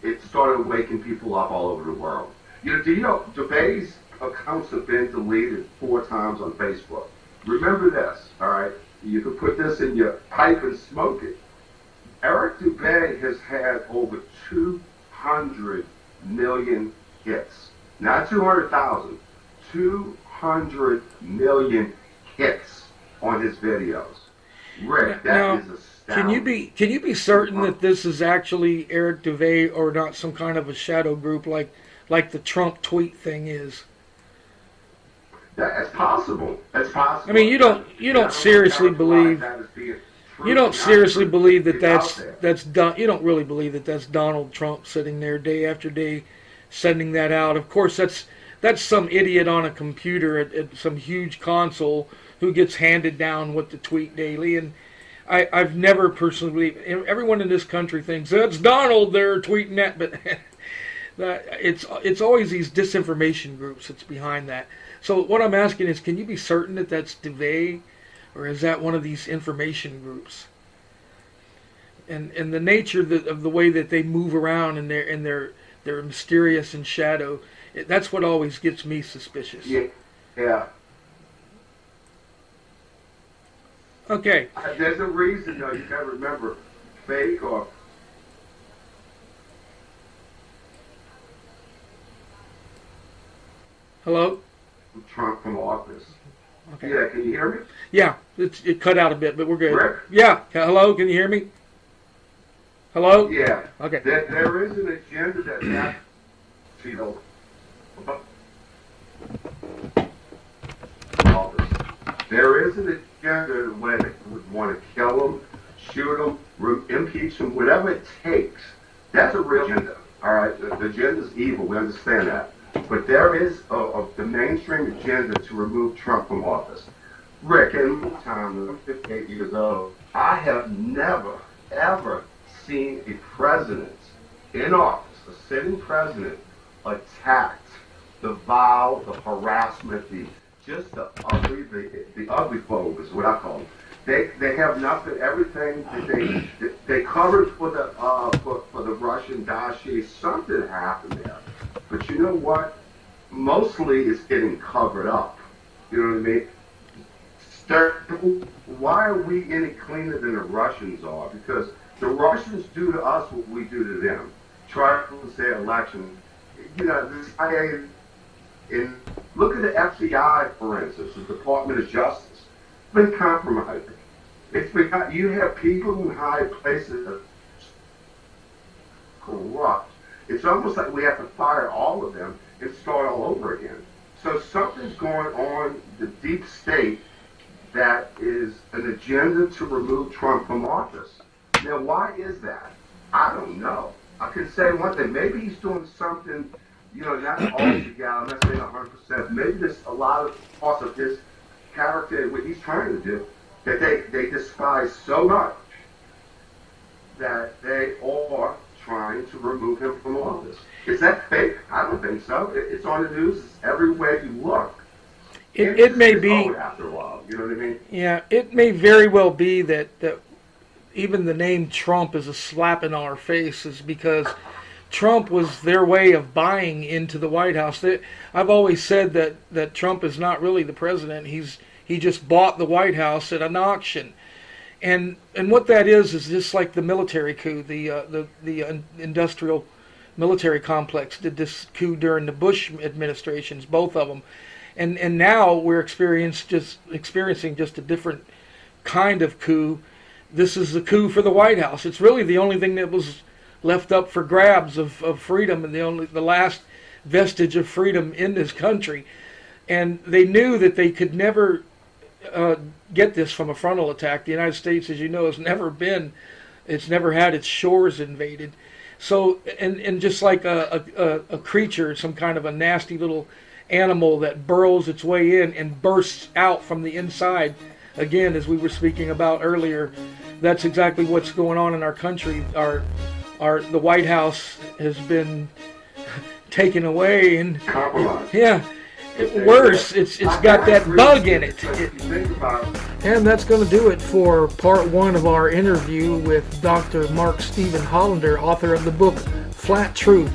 it started waking people up all over the world. Do you know Dubay's accounts have been deleted 4 times on Facebook? Remember this, all right? You can put this in your pipe and smoke it. Eric Dubay has had over 200 million hits. Not 200,000. 200 million hits on his videos. Rick, that is astounding. Can you be certain that this is actually Eric Dubay or not some kind of a shadow group like like the Trump tweet thing is. That's possible. That's possible. I mean, you don't seriously believe that's done. You don't really believe that that's Donald Trump sitting there day after day, sending that out. Of course, that's some idiot on a computer at some huge console who gets handed down what to tweet daily. And I've never personally believed. Everyone in this country thinks that's Donald there tweeting that, but it's always these disinformation groups that's behind that. So what I'm asking is, can you be certain that that's DeVay, or is that one of these information groups? And the nature of the way that they move around and they're mysterious in shadow, that's what always gets me suspicious. Yeah. Okay. There's a reason, though. You got to remember, fake or... Hello? Trump from office. Okay. Yeah, can you hear me? Yeah, it cut out a bit, but we're good. Rick? Yeah. Hello, can you hear me? Hello? Yeah. Okay. There is an agenda that there is an agenda when they would want to kill them, shoot them, impeach them, whatever it takes. That's a real agenda. All right, the agenda is evil. We understand that. But there is the mainstream agenda to remove Trump from office. Rick, in my time, I'm 58 years old, I have never, ever seen a president in office, a sitting president, attacked the vile, the harassment, the ugly phobe is what I call them. They have nothing. Everything that they covered for the Russian dossier. Something happened there, but you know what? Mostly it's getting covered up. You know what I mean? Why are we any cleaner than the Russians are? Because the Russians do to us what we do to them. Try to say election. You know, the CIA. Look at the FBI, for instance, the Department of Justice. It's been compromised. You have people in high places that are corrupt. It's almost like we have to fire all of them and start all over again. So something's going on, the deep state, that is an agenda to remove Trump from office. Now, why is that? I don't know. I can say one thing. Maybe he's doing something, you know, not altogether, I'm not saying 100%. Maybe there's a lot of parts of his character, what he's trying to do, that they despise so much that they are trying to remove him from office. Is that fake? I don't think so. It's on the news. It's everywhere you look. It may be. After a while, you know what I mean? Yeah, it may very well be that even the name Trump is a slap in our faces because Trump was their way of buying into the White House. I've always said that Trump is not really the president. He just bought the White House at an auction. And what that is just like the military coup, the industrial military complex did this coup during the Bush administrations, both of them. And now we're experiencing just a different kind of coup. This is the coup for the White House. It's really the only thing that was left up for grabs of freedom, and the last vestige of freedom in this country. And they knew that they could never get this from a frontal attack. The United States, as you know, has never had its shores invaded. So, and just like a creature, some kind of a nasty little animal that burrows its way in and bursts out from the inside, again, as we were speaking about earlier, that's exactly what's going on in our country. The White House has been taken away, and yeah, worse, it's got that bug in it. And that's going to do it for part one of our interview with Dr. Mark Stephen Hollander, author of the book Flat Truth.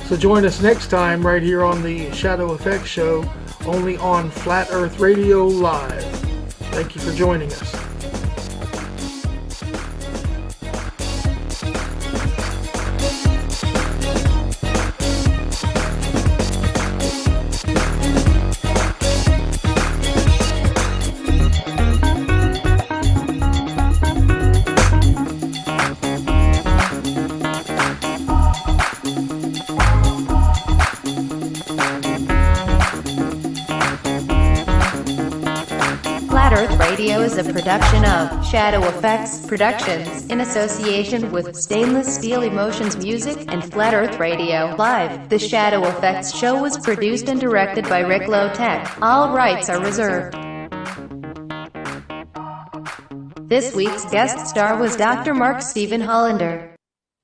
So join us next time right here on the ShadowFX show, only on Flat Earth Radio Live. Thank you for joining us. Earth Radio is a production of ShadowFX Productions in association with Stainless Steel Emotions Music and Flat Earth Radio Live. The ShadowFX show was produced and directed by Rick Low-Tech. All rights are reserved. This week's guest star was Dr. Mark Steven Hollander.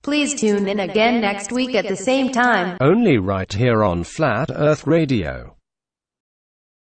Please tune in again next week at the same time. Only right here on Flat Earth Radio.